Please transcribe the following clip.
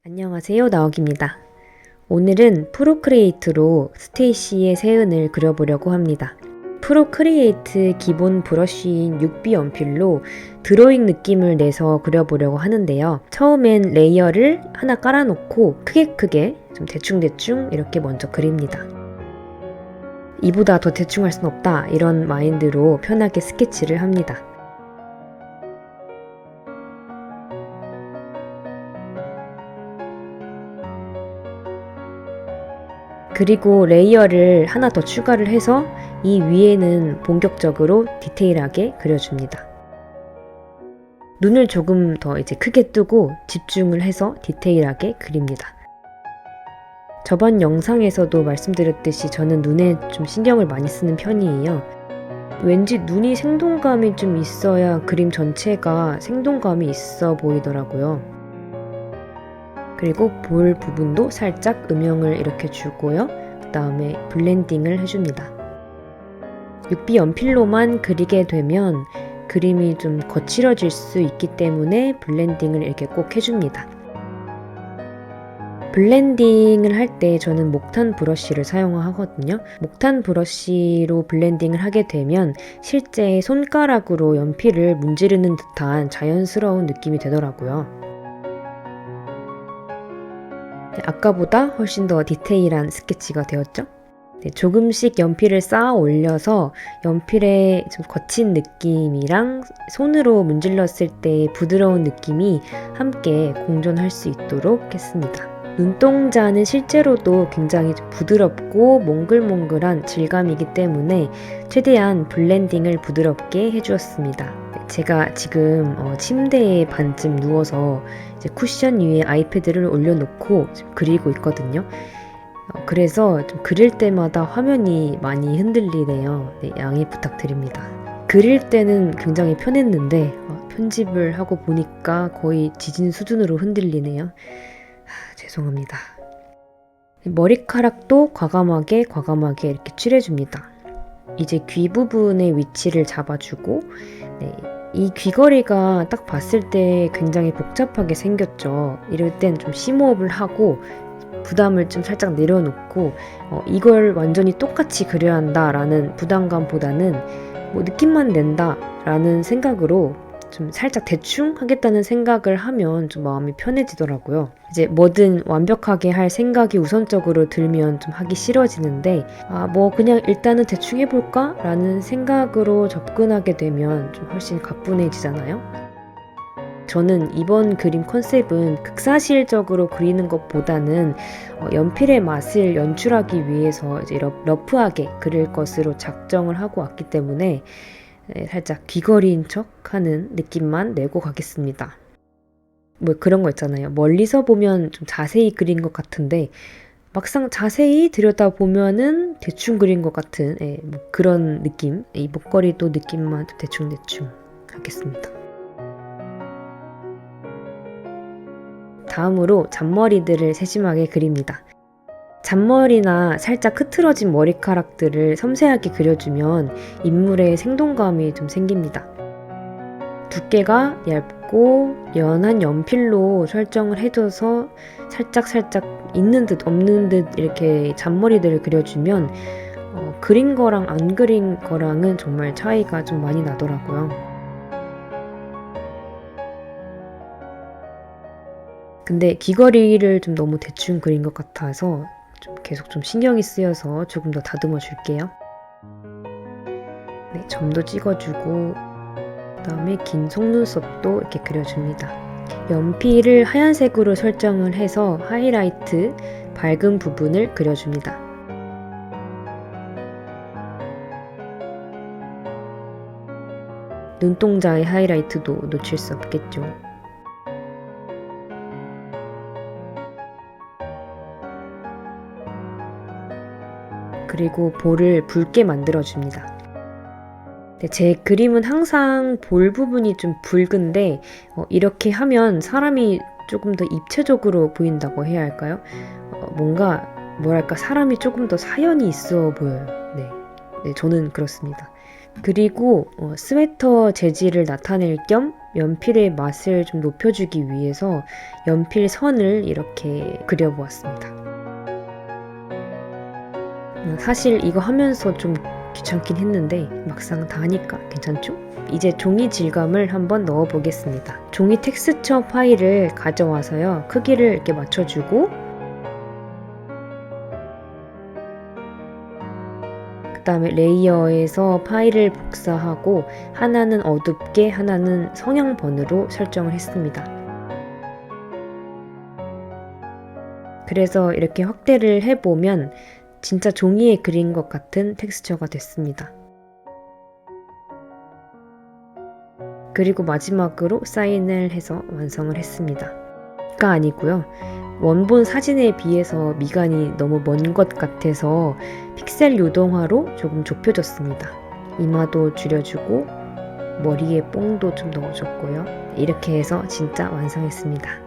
안녕하세요, 나옥입니다. 오늘은 프로크리에이트로 스테이시의 세은을 그려보려고 합니다. 프로크리에이트 기본 브러쉬인 6B 연필로 드로잉 느낌을 내서 그려보려고 하는데요. 처음엔 레이어를 하나 깔아놓고 크게 좀 대충 이렇게 먼저 그립니다. 이보다 더 대충 할 순 없다, 이런 마인드로 편하게 스케치를 합니다. 그리고 레이어를 하나 더 추가를 해서 이 위에는 본격적으로 디테일하게 그려줍니다. 눈을 조금 더 이제 크게 뜨고 집중을 해서 디테일하게 그립니다. 저번 영상에서도 말씀드렸듯이 저는 눈에 좀 신경을 많이 쓰는 편이에요. 왠지 눈이 생동감이 좀 있어야 그림 전체가 생동감이 있어 보이더라고요. 그리고 볼 부분도 살짝 음영을 이렇게 주고요. 그 다음에 블렌딩을 해줍니다. 6B 연필로만 그리게 되면 그림이 좀 거칠어질 수 있기 때문에 블렌딩을 이렇게 꼭 해줍니다. 블렌딩을 할 때 저는 목탄 브러쉬를 사용하거든요. 목탄 브러쉬로 블렌딩을 하게 되면 실제 손가락으로 연필을 문지르는 듯한 자연스러운 느낌이 되더라고요. 아까보다 훨씬 더 디테일한 스케치가 되었죠? 조금씩 연필을 쌓아 올려서 연필의 좀 거친 느낌이랑 손으로 문질렀을 때 부드러운 느낌이 함께 공존할 수 있도록 했습니다. 눈동자는 실제로도 굉장히 부드럽고 몽글몽글한 질감이기 때문에 최대한 블렌딩을 부드럽게 해주었습니다. 제가 지금 침대에 반쯤 누워서 이제 쿠션 위에 아이패드를 올려놓고 그리고 있거든요. 그래서 좀 그릴 때마다 화면이 많이 흔들리네요. 네, 양해 부탁드립니다. 그릴 때는 굉장히 편했는데 편집을 하고 보니까 거의 지진 수준으로 흔들리네요. 죄송합니다. 머리카락도 과감하게 이렇게 칠해줍니다. 이제 귀 부분의 위치를 잡아주고, 이 귀걸이가 딱 봤을 때 굉장히 복잡하게 생겼죠. 이럴 땐 좀 심호흡을 하고 부담을 좀 살짝 내려놓고 이걸 완전히 똑같이 그려야 한다라는 부담감보다는 뭐 느낌만 낸다라는 생각으로 좀 살짝 대충 하겠다는 생각을 하면 좀 마음이 편해지더라고요. 이제 뭐든 완벽하게 할 생각이 우선적으로 들면 좀 하기 싫어지는데 뭐 그냥 일단은 대충 해볼까? 라는 생각으로 접근하게 되면 좀 훨씬 가뿐해지잖아요. 저는 이번 그림 컨셉은 극사실적으로 그리는 것보다는 연필의 맛을 연출하기 위해서 이제 러프하게 그릴 것으로 작정을 하고 왔기 때문에 살짝 귀걸이인 척 하는 느낌만 내고 가겠습니다. 뭐 그런 거 있잖아요. 멀리서 보면 좀 자세히 그린 것 같은데 막상 자세히 들여다보면은 대충 그린 것 같은 뭐 그런 느낌. 이 목걸이도 느낌만 대충 하겠습니다. 다음으로 잔머리들을 세심하게 그립니다. 잔머리나 살짝 흐트러진 머리카락들을 섬세하게 그려주면 인물의 생동감이 좀 생깁니다. 두께가 얇고 연한 연필로 설정을 해줘서 살짝 있는 듯 없는 듯 이렇게 잔머리들을 그려주면 그린 거랑 안 그린 거랑은 정말 차이가 좀 많이 나더라고요. 근데 귀걸이를 좀 너무 대충 그린 것 같아서 계속 좀 신경이 쓰여서 조금 더 다듬어 줄게요. 네, 점도 찍어주고 그 다음에 긴 속눈썹도 이렇게 그려줍니다. 연필을 하얀색으로 설정을 해서 하이라이트 밝은 부분을 그려줍니다. 눈동자의 하이라이트도 놓칠 수 없겠죠. 그리고 볼을 붉게 만들어줍니다. 제 그림은 항상 볼 부분이 좀 붉은데 이렇게 하면 사람이 조금 더 입체적으로 보인다고 해야 할까요? 뭐랄까 사람이 조금 더 사연이 있어 보여요. 네, 저는 그렇습니다. 그리고 스웨터 재질을 나타낼 겸 연필의 맛을 좀 높여주기 위해서 연필 선을 이렇게 그려보았습니다. 사실 이거 하면서 좀 귀찮긴 했는데 막상 다 하니까 괜찮죠? 이제 종이 질감을 한번 넣어 보겠습니다. 종이 텍스처 파일을 가져와서요. 크기를 이렇게 맞춰주고 그 다음에 레이어에서 파일을 복사하고 하나는 어둡게 하나는 성형번으로 설정을 했습니다. 그래서 이렇게 확대를 해보면 진짜 종이에 그린 것 같은 텍스처가 됐습니다. 그리고 마지막으로 사인을 해서 완성을 했습니다. 가 아니고요. 원본 사진에 비해서 미간이 너무 먼 것 같아서 픽셀 요동화로 조금 좁혀졌습니다. 이마도 줄여주고 머리에 뽕도 좀 넣어줬고요. 이렇게 해서 진짜 완성했습니다.